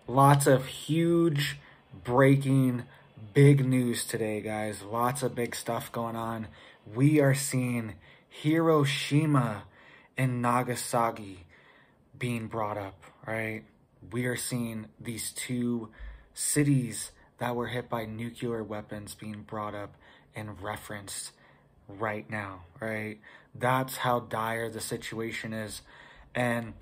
Lots of huge breaking big news today, guys. Lots of big stuff going on. We are seeing Hiroshima and Nagasaki being brought up, right? We are seeing these two cities that were hit by nuclear weapons being brought up and referenced right now, right? That's how dire the situation is. And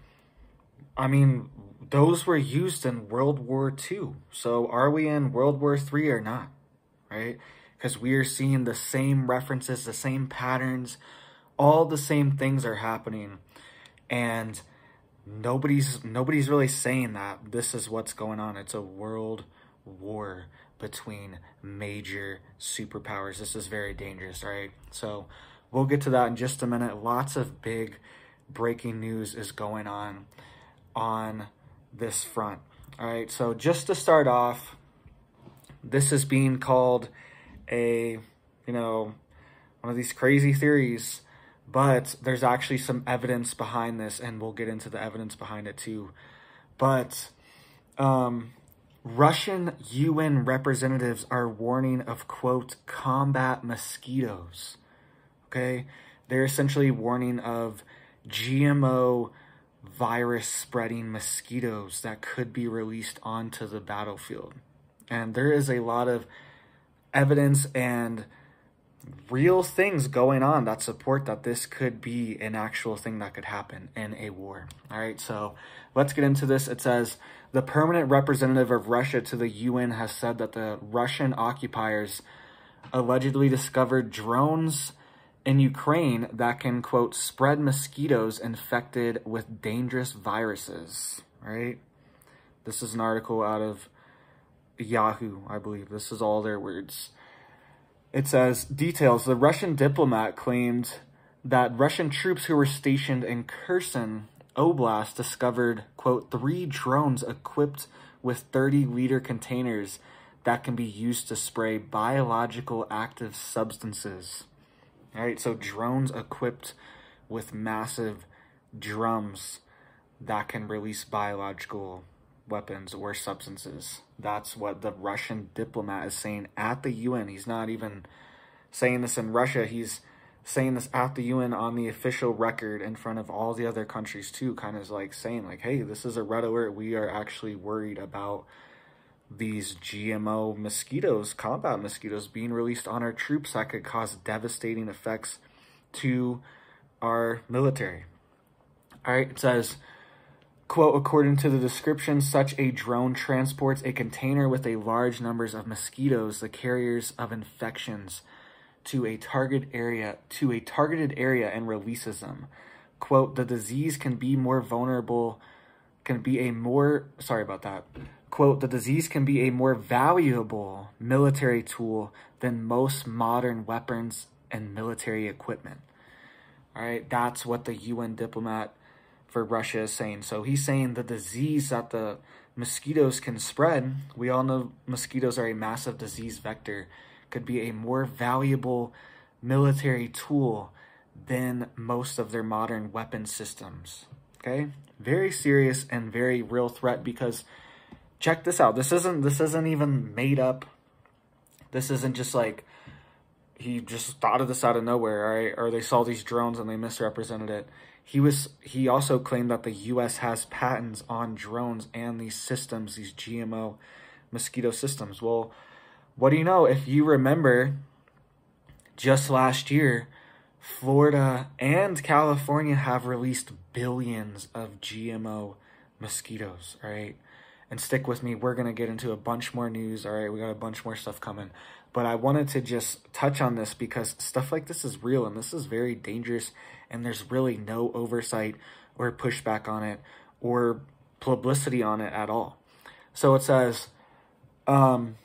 I mean, those were used in World War II. So are we in World War III or not, right? Because we are seeing the same references, the same patterns, all the same things are happening. And nobody's really saying that this is what's going on. It's a world war between major superpowers. This is very dangerous, right? So we'll get to that in just a minute. Lots of big breaking news is going on this front. All right, so just to start off, this is being called a, one of these crazy theories, but there's actually some evidence behind this, and we'll get into the evidence behind it too. But Russian UN representatives are warning of, quote, combat mosquitoes. Okay, they're essentially warning of GMO virus spreading mosquitoes that could be released onto the battlefield. And there is a lot of evidence and real things going on that support that this could be an actual thing that could happen in a war. All right, so let's get into this. It says, the permanent representative of Russia to the UN has said that the Russian occupiers allegedly discovered drones in Ukraine that can, quote, spread mosquitoes infected with dangerous viruses, right? This is an article out of Yahoo, I believe. This is all their words. It says, details, the Russian diplomat claimed that Russian troops who were stationed in Kherson Oblast discovered, quote, 3 drones equipped with 30-liter containers that can be used to spray biological active substances. All right, so drones equipped with massive drums that can release biological weapons or substances. That's what the Russian diplomat is saying at the UN. He's not even saying this in Russia. He's saying this at the UN on the official record in front of all the other countries too, kind of like saying like, hey, this is a red alert. We are actually worried about these GMO mosquitoes, combat mosquitoes, being released on our troops that could cause devastating effects to our military. All right, it says, quote, according to the description, such a drone transports a container with a large numbers of mosquitoes, the carriers of infections, to a targeted area and releases them. Quote, the disease can be more vulnerable, quote, the disease can be a more valuable military tool than most modern weapons and military equipment. All right, that's what the UN diplomat for Russia is saying. So he's saying the disease that the mosquitoes can spread, we all know mosquitoes are a massive disease vector, could be a more valuable military tool than most of their modern weapon systems. Okay, very serious and very real threat, because check this out. This isn't even made up. This isn't just like he just thought of this out of nowhere, all right? Or they saw these drones and they misrepresented it. He also claimed that the US has patents on drones and these systems, these GMO mosquito systems. Well, what do you know? If you remember, just last year, Florida and California have released billions of GMO mosquitoes, all right? And stick with me, we're going to get into a bunch more news, all right? We got a bunch more stuff coming. But I wanted to just touch on this because stuff like this is real and this is very dangerous, and there's really no oversight or pushback on it or publicity on it at all. So it says, Florida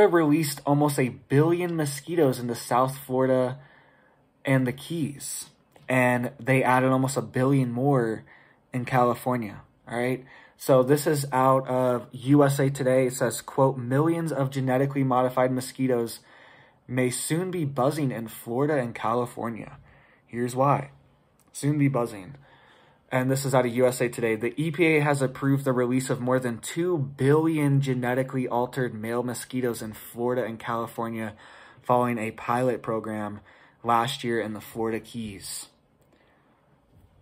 released almost 1 billion mosquitoes into South Florida and the Keys, and they added almost 1 billion more in California, all right? So this is out of USA Today. It says, quote, millions of genetically modified mosquitoes may soon be buzzing in Florida and California. Here's why. Soon be buzzing. and this is out of USA Today, the EPA has approved the release of more than 2 billion genetically altered male mosquitoes in Florida and California following a pilot program last year in the Florida Keys.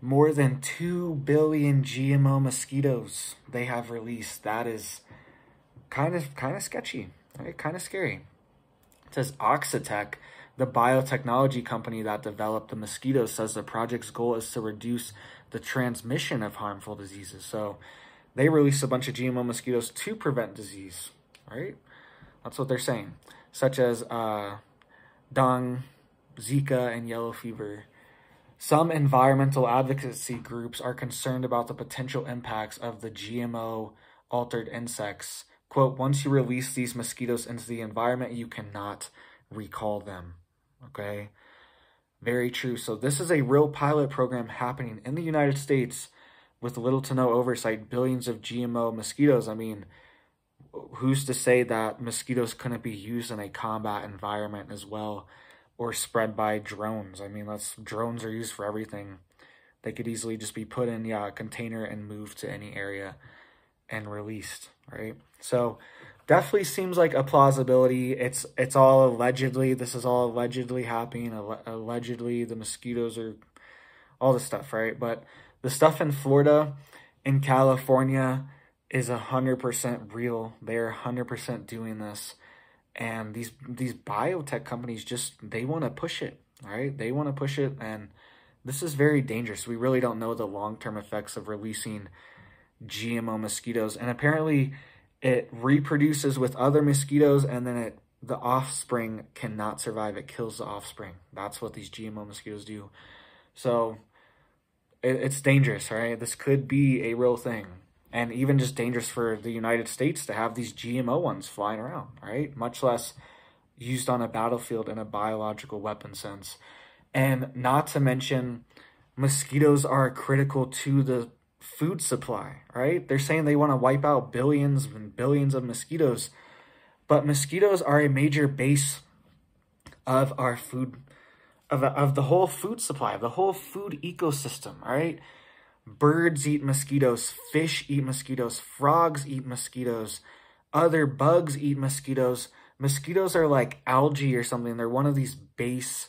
More than 2 billion GMO mosquitoes they have released. That is kind of sketchy, right? Kind of scary. It says Oxitec, the biotechnology company that developed the mosquitoes, says the project's goal is to reduce the transmission of harmful diseases. So they released a bunch of GMO mosquitoes to prevent disease, right? That's what they're saying, such as dengue, Zika, and yellow fever. Some environmental advocacy groups are concerned about the potential impacts of the GMO-altered insects. Quote, once you release these mosquitoes into the environment, you cannot recall them. Okay? Very true. So this is a real pilot program happening in the United States with little to no oversight, billions of GMO mosquitoes. I mean, who's to say that mosquitoes couldn't be used in a combat environment as well, or spread by drones? I mean, drones are used for everything. They could easily just be put in a container and moved to any area and released, right? So definitely seems like a plausibility. It's all allegedly. This is all allegedly happening. Allegedly, the mosquitoes are all this stuff, right? But the stuff in Florida, in California, is 100% real. They're 100% doing this. And these biotech companies they want to push it, right? They want to push it, and this is very dangerous. We really don't know the long-term effects of releasing GMO mosquitoes. And apparently it reproduces with other mosquitoes, and then the offspring cannot survive. It kills the offspring. That's what these GMO mosquitoes do. So it's dangerous, right? This could be a real thing. And even just dangerous for the United States to have these GMO ones flying around, right? Much less used on a battlefield in a biological weapon sense. And not to mention, mosquitoes are critical to the food supply, right? They're saying they want to wipe out billions and billions of mosquitoes. But mosquitoes are a major base of our food, of the whole food supply, of the whole food ecosystem, right? Birds eat mosquitoes, fish eat mosquitoes, frogs eat mosquitoes, other bugs eat mosquitoes. Mosquitoes are like algae or something. They're one of these base,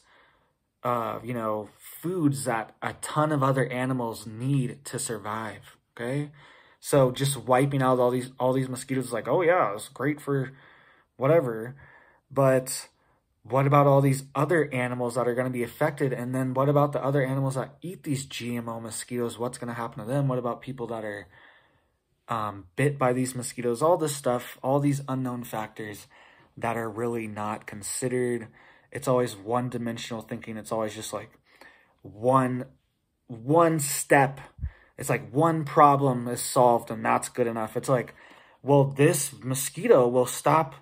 foods that a ton of other animals need to survive, okay? So just wiping out all these mosquitoes is like, oh yeah, it's great for whatever. But what about all these other animals that are going to be affected? And then what about the other animals that eat these GMO mosquitoes? What's going to happen to them? What about people that are bit by these mosquitoes? All this stuff, all these unknown factors that are really not considered. It's always one-dimensional thinking. It's always just like one step. It's like one problem is solved and that's good enough. It's like, well, this mosquito will stop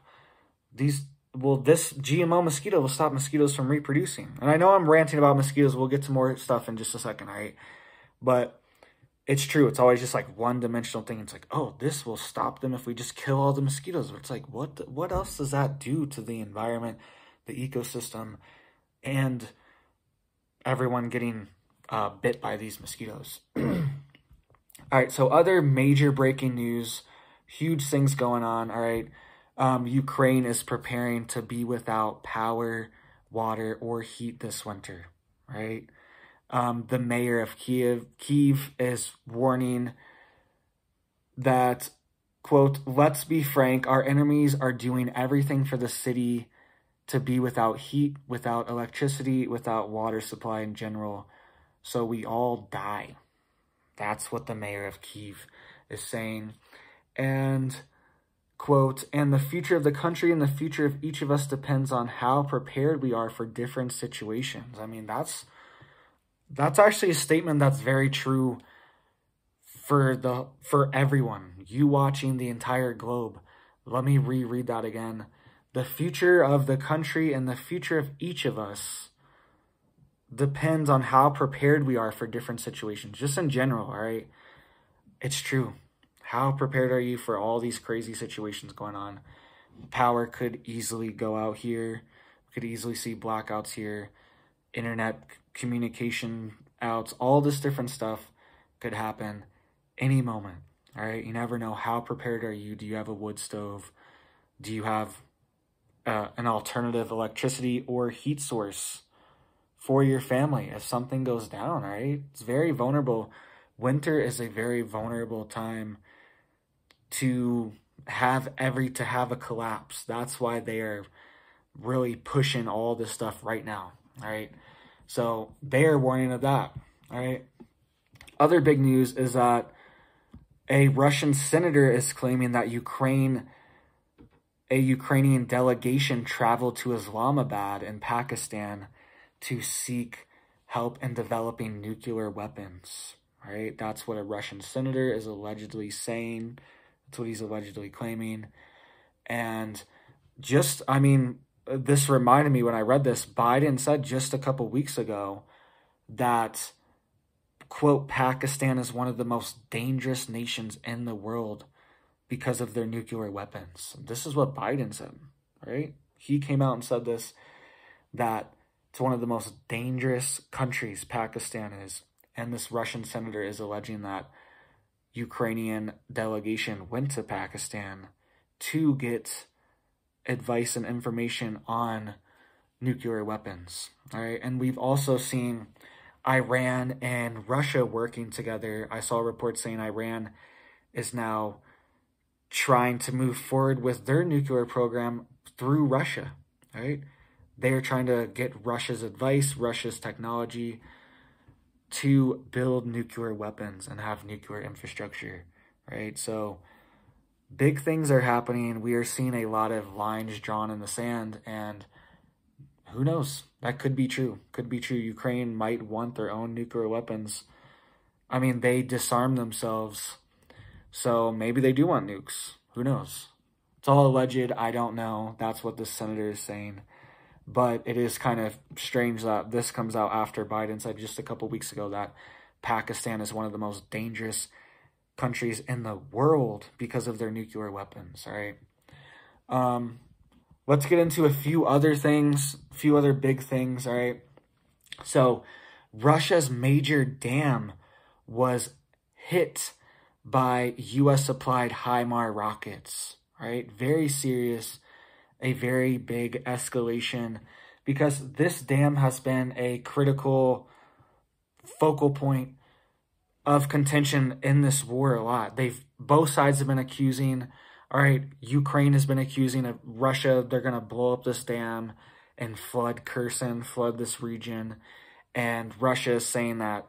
this GMO mosquito will stop mosquitoes from reproducing. And I know I'm ranting about mosquitoes. We'll get to more stuff in just a second, right? But it's true. It's always just like one-dimensional thing. It's like, oh, this will stop them if we just kill all the mosquitoes. But it's like, what else does that do to the environment, the ecosystem, and everyone getting bit by these mosquitoes? All right, so other major breaking news, huge things going on, all right? Ukraine is preparing to be without power, water, or heat this winter, right? The mayor of Kyiv is warning that, quote, let's be frank, our enemies are doing everything for the city to be without heat, without electricity, without water supply in general, so we all die. That's what the mayor of Kyiv is saying. And, quote, and the future of the country and the future of each of us depends on how prepared we are for different situations. I mean, that's actually a statement that's very true for everyone. You watching the entire globe. Let me reread that again. The future of the country and the future of each of us depends on how prepared we are for different situations. Just in general, all right? It's true. How prepared are you for all these crazy situations going on? Power could easily go out here. We could easily see blackouts here. Internet communication outs, all this different stuff. could happen any moment. All right, you never know. How prepared are you? Do you have a wood stove? Do you have an alternative electricity or heat source for your family if something goes down? All right, it's very vulnerable. Winter is a very vulnerable time to have a collapse. That's why they are really pushing all this stuff right now. All right, so they are warning of that. All right, other big news is that a Russian senator is claiming that a Ukrainian delegation traveled to Islamabad in Pakistan to seek help in developing nuclear weapons. Right? That's what a Russian senator is allegedly saying. That's what he's allegedly claiming. And just, I mean, this reminded me when I read this, Biden said just a couple weeks ago that, quote, Pakistan is one of the most dangerous nations in the world because of their nuclear weapons. This is what Biden said, right? He came out and said this, that it's one of the most dangerous countries, Pakistan is. And this Russian senator is alleging that Ukrainian delegation went to Pakistan to get advice and information on nuclear weapons. All right, and we've also seen Iran and Russia working together. I saw reports saying Iran is now trying to move forward with their nuclear program through Russia, right? They are trying to get Russia's advice, Russia's technology to build nuclear weapons and have nuclear infrastructure, right? So big things are happening. We are seeing a lot of lines drawn in the sand, and who knows? That could be true. Could be true. Ukraine might want their own nuclear weapons. I mean, they disarmed themselves, so maybe they do want nukes. Who knows? It's all alleged. I don't know. That's what the senator is saying. But it is kind of strange that this comes out after Biden said just a couple weeks ago that Pakistan is one of the most dangerous countries in the world because of their nuclear weapons, all right? Let's get into a few other things, a few other big things, all right? So Russia's major dam was hit by U.S.-supplied HIMARS rockets, right? Very serious, a very big escalation, because this dam has been a critical focal point of contention in this war a lot. Both sides have been accusing, all right, Ukraine has been accusing of Russia, they're going to blow up this dam and flood Kherson, flood this region. And Russia is saying that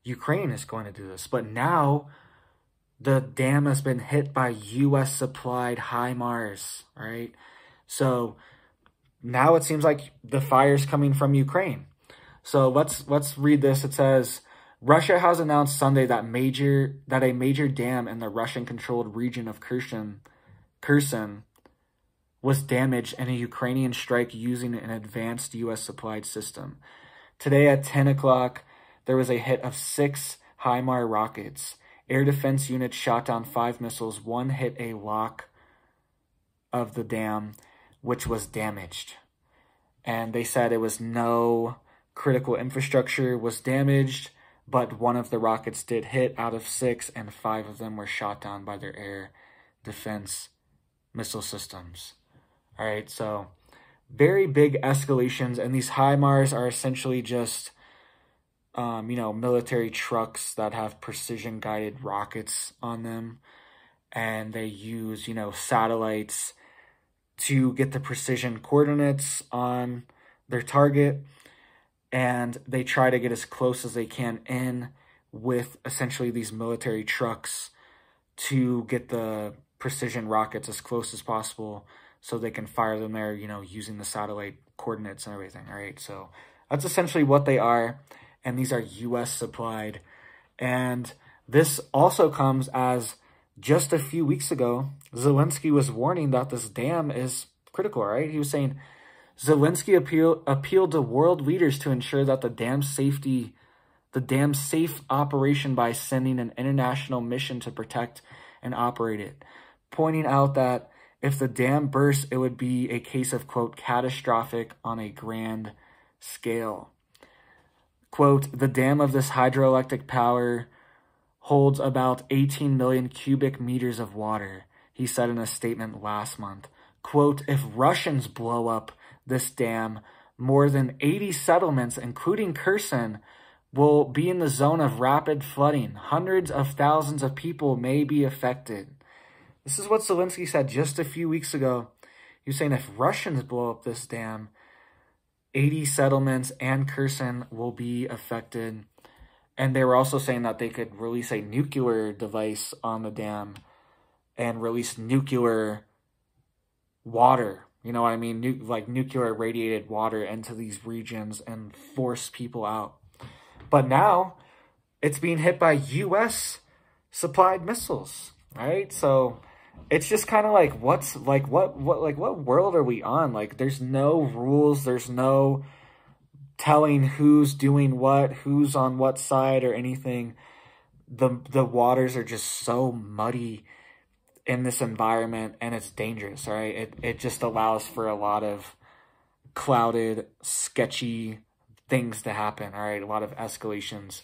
Ukraine is going to do this. But now the dam has been hit by U.S.-supplied HIMARS, right? So now it seems like the fire's coming from Ukraine. So let's read this. It says, Russia has announced Sunday that a major dam in the Russian-controlled region of Kherson was damaged in a Ukrainian strike using an advanced U.S.-supplied system. Today at 10 o'clock, there was a hit of 6 HIMARS rockets. Air defense units shot down 5 missiles. One hit a lock of the dam, which was damaged. And they said it was no critical infrastructure was damaged, but one of the rockets did hit out of 6, and 5 of them were shot down by their air defense missile systems. All right, so very big escalations, and these HIMARS are essentially just military trucks that have precision-guided rockets on them, and they use, satellites to get the precision coordinates on their target, and they try to get as close as they can in with essentially these military trucks to get the precision rockets as close as possible so they can fire them there, using the satellite coordinates and everything, all right? So that's essentially what they are. And these are U.S. supplied. And this also comes as just a few weeks ago, Zelensky was warning that this dam is critical, right? He was saying Zelensky appealed to world leaders to ensure that the dam's safe operation by sending an international mission to protect and operate it, pointing out that if the dam bursts, it would be a case of, quote, catastrophic on a grand scale. quote, the dam of this hydroelectric power holds about 18 million cubic meters of water, he said in a statement last month. Quote, if Russians blow up this dam, more than 80 settlements, including Kherson, will be in the zone of rapid flooding. Hundreds of thousands of people may be affected. This is what Zelensky said just a few weeks ago. He was saying if Russians blow up this dam, 80 settlements and Kherson will be affected. And they were also saying that they could release a nuclear device on the dam and release nuclear water, you know what I mean? Like nuclear radiated water into these regions and force people out. But now it's being hit by U.S. supplied missiles, right? So it's just kind of like, what world are we on? Like, there's no rules. There's no telling who's doing what, who's on what side or anything. The waters are just so muddy in this environment, and it's dangerous, all right? It just allows for a lot of clouded, sketchy things to happen, all right? A lot of escalations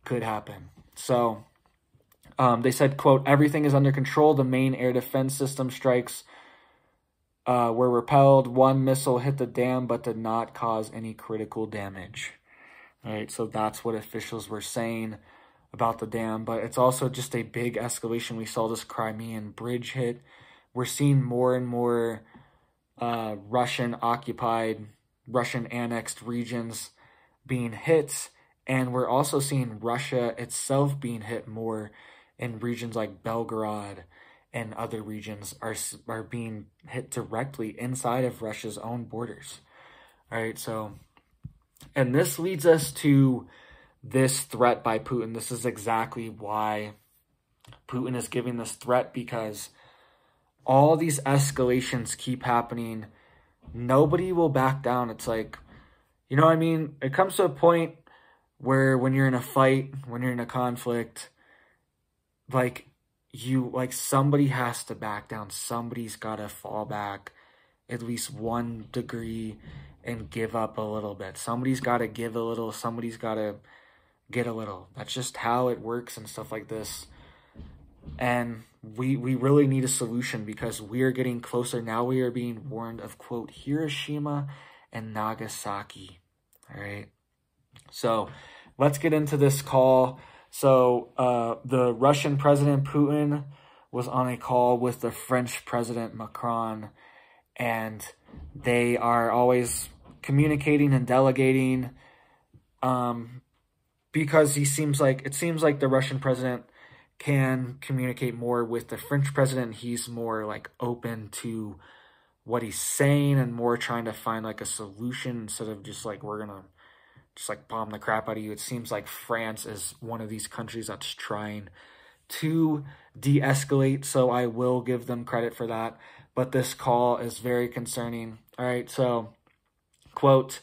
could happen. So they said, quote, everything is under control. The main air defense system strikes were repelled. One missile hit the dam but did not cause any critical damage. All right, so that's what officials were saying about the dam. But it's also just a big escalation. We saw this Crimean bridge hit. We're seeing more and more Russian-occupied, Russian-annexed regions being hit. And we're also seeing Russia itself being hit more in regions like Belgorod and other regions are being hit directly inside of Russia's own borders. All right, so, and this leads us to this threat by Putin. This is exactly why Putin is giving this threat, because all these escalations keep happening. Nobody will back down. It's like, you know what I mean? It comes to a point where when you're in a fight, when you're in a conflict, like somebody has to back down. Somebody's got to fall back at least 1 degree and give up a little bit. Somebody's got to give a little. Somebody's got to get a little. That's just how it works and stuff like this. And we really need a solution, because we are getting closer. Now we are being warned of, quote, Hiroshima and Nagasaki. All right. So let's get into this call. So the Russian President Putin was on a call with the French President Macron, and they are always communicating and delegating because it seems like the Russian president can communicate more with the French president. He's more like open to what he's saying and more trying to find like a solution instead of just like, we're gonna just like bomb the crap out of you. It seems like France is one of these countries that's trying to de-escalate, so I will give them credit for that. But this call is very concerning. All right, so, quote,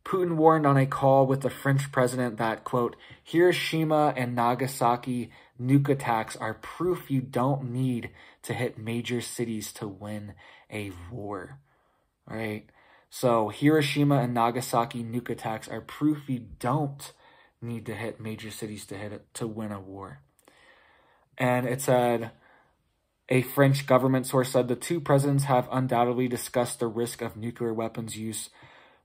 Putin warned on a call with the French president that, quote, Hiroshima and Nagasaki nuke attacks are proof you don't need to hit major cities to win a war. All right. So Hiroshima and Nagasaki nuke attacks are proof you don't need to hit major cities to win a war. And it said, a French government source said the two presidents have undoubtedly discussed the risk of nuclear weapons use.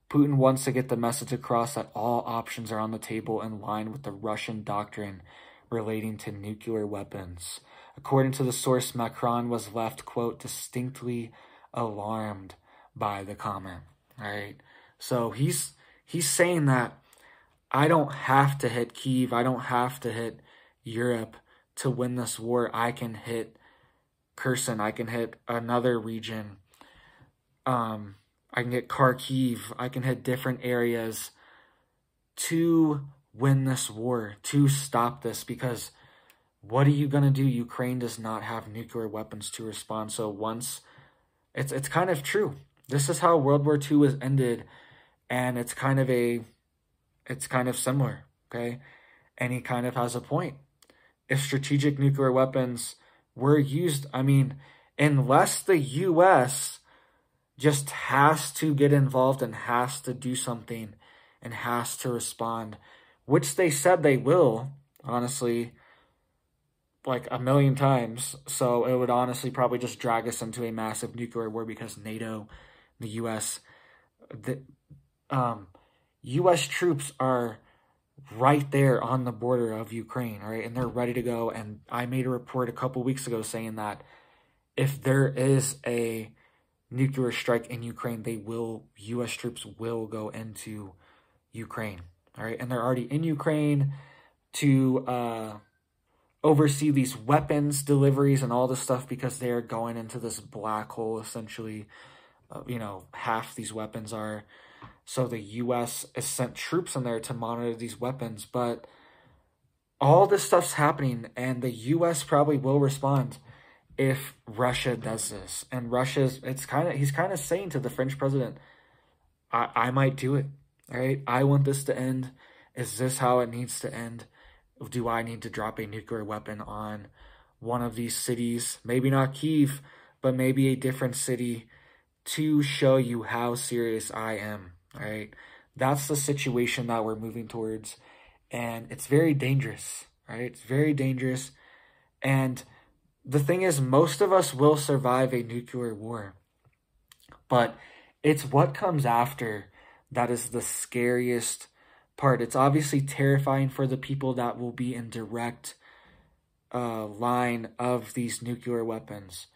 Putin wants to get the message across that all options are on the table in line with the Russian doctrine relating to nuclear weapons. According to the source, Macron was left, quote, distinctly alarmed by the comment. All right. So he's saying that I don't have to hit Kyiv. I don't have to hit Europe to win this war. I can hit Kherson. I can hit another region. I can get Kharkiv. I can hit different areas to win this war, to stop this, because what are you going to do? Ukraine does not have nuclear weapons to respond. So once, it's kind of true. This is how World War II was ended, and it's kind of similar, okay? And he kind of has a point. If strategic nuclear weapons were used, I mean, unless the U.S. just has to get involved and has to do something and has to respond, which they said they will, honestly, like a million times. So it would honestly probably just drag us into a massive nuclear war because NATO, the U.S., the U.S. troops are right there on the border of Ukraine, right? And they're ready to go. And I made a report a couple weeks ago saying that if there is a nuclear strike in Ukraine, U.S. troops will go into Ukraine, all right? And they're already in Ukraine to oversee these weapons deliveries and all this stuff because they're going into this black hole, essentially. You know, half these weapons are. So the U.S. has sent troops in there to monitor these weapons. But all this stuff's happening, and the U.S. probably will respond if Russia does this. And he's kind of saying to the French president, I might do it, all right? I want this to end. Is this how it needs to end? Do I need to drop a nuclear weapon on one of these cities? Maybe not Kyiv, but maybe a different city to show you how serious I am, all right? That's the situation that we're moving towards, and it's very dangerous, right? It's very dangerous, and the thing is, most of us will survive a nuclear war, but it's what comes after that is the scariest part. It's obviously terrifying for the people that will be in direct line of these nuclear weapons.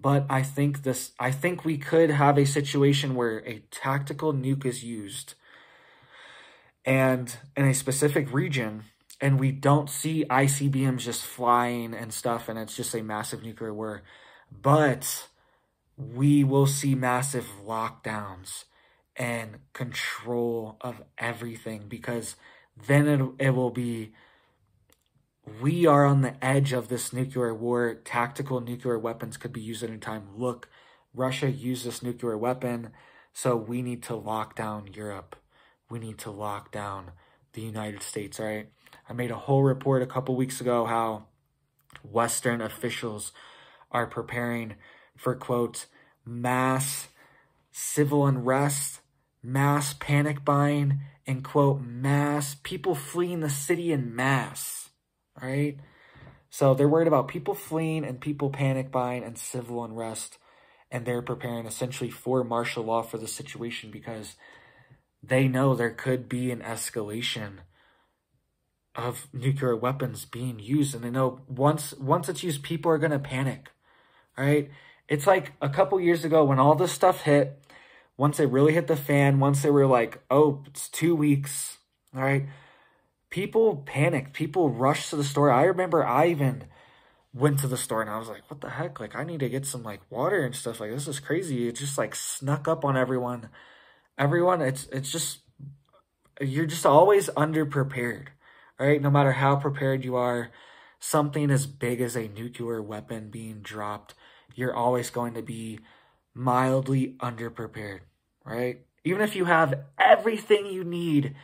But I think we could have a situation where a tactical nuke is used and in a specific region, and we don't see ICBMs just flying and stuff, and it's just a massive nuclear war. But we will see massive lockdowns and control of everything, because then it will be, we are on the edge of this nuclear war. Tactical nuclear weapons could be used at any time. Look, Russia used this nuclear weapon, so we need to lock down Europe. We need to lock down the United States, right? I made a whole report a couple weeks ago how Western officials are preparing for, quote, mass civil unrest, mass panic buying, and, quote, mass people fleeing the city in mass, right? So they're worried about people fleeing and people panic buying and civil unrest, and they're preparing essentially for martial law for the situation because they know there could be an escalation of nuclear weapons being used, and they know once it's used, people are going to panic, right? It's like a couple years ago when all this stuff hit, once it really hit the fan, once they were like, oh, it's 2 weeks, all right? People panicked. People rushed to the store. I remember I even went to the store and I was like, what the heck? Like, I need to get some like water and stuff. Like, this is crazy. It just like snuck up on everyone. It's just, you're just always underprepared, right? No matter how prepared you are, something as big as a nuclear weapon being dropped, you're always going to be mildly underprepared, right? Even if you have everything you need,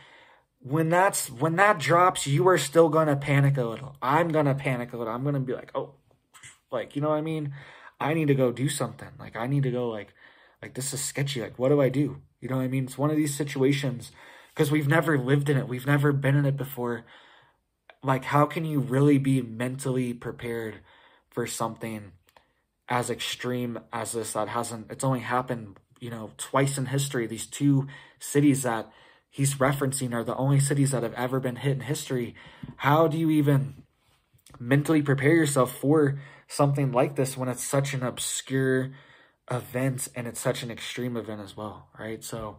when that drops, you are still going to panic a little. I'm going to panic a little. I'm going to be like, oh, like, you know what I mean? I need to go do something. Like, I need to go like this is sketchy. Like, what do I do? You know what I mean? It's one of these situations because we've never lived in it. We've never been in it before. Like, how can you really be mentally prepared for something as extreme as this it's only happened, you know, twice in history. These two cities that he's referencing are the only cities that have ever been hit in history. How do you even mentally prepare yourself for something like this when it's such an obscure event and it's such an extreme event as well, right? So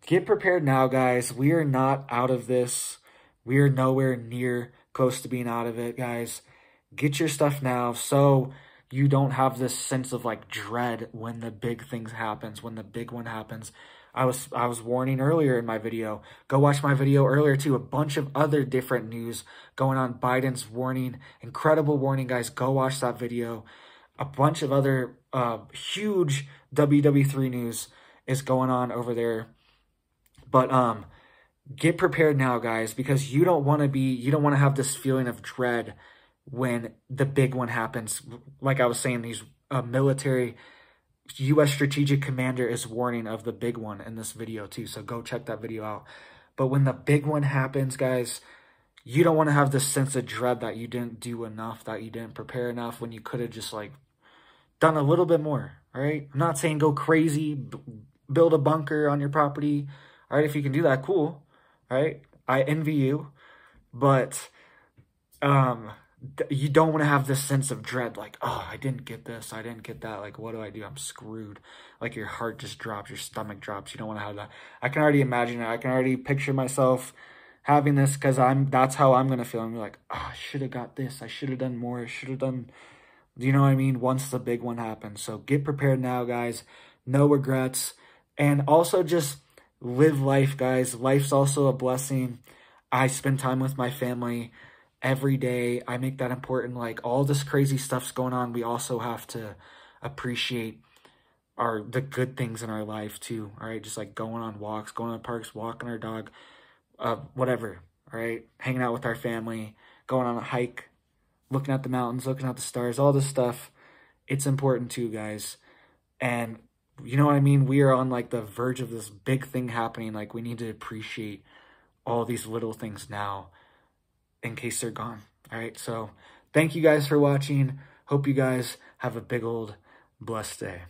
get prepared now, guys. We are not out of this. We are nowhere near close to being out of it, guys. Get your stuff now so you don't have this sense of like dread when the big things happens, when the big one happens. I was warning earlier in my video. Go watch my video earlier too. A bunch of other different news going on. Biden's warning, incredible warning, guys. Go watch that video. A bunch of other huge WW3 news is going on over there. But get prepared now, guys, because you don't want to have this feeling of dread when the big one happens. Like I was saying, these military U.S. strategic commander is warning of the big one in this video too. So go check that video out. But when the big one happens, guys, you don't want to have this sense of dread that you didn't do enough, that you didn't prepare enough, when you could have just like done a little bit more, all right? I'm not saying go crazy, build a bunker on your property, all right? If you can do that, cool, all right? I envy you, but you don't want to have this sense of dread, like, oh, I didn't get this, I didn't get that, like, what do I do? I'm screwed. Like, your heart just drops, your stomach drops. You don't want to have that. I can already imagine it. I can already picture myself having this, because that's how I'm gonna feel. I'm like, oh, I should have got this, I should have done more, I should have done, you know what I mean, once the big one happens. So get prepared now, guys. No regrets. And also just live life, guys. Life's also a blessing. I spend time with my family every day. I make that important. Like, all this crazy stuff's going on, we also have to appreciate the good things in our life too, all right? Just like going on walks, going to parks, walking our dog, whatever, all right? Hanging out with our family, going on a hike, looking at the mountains, looking at the stars, all this stuff. It's important too, guys. And you know what I mean? We are on like the verge of this big thing happening. Like, we need to appreciate all these little things now in case they're gone. All right. So thank you guys for watching. Hope you guys have a big old blessed day.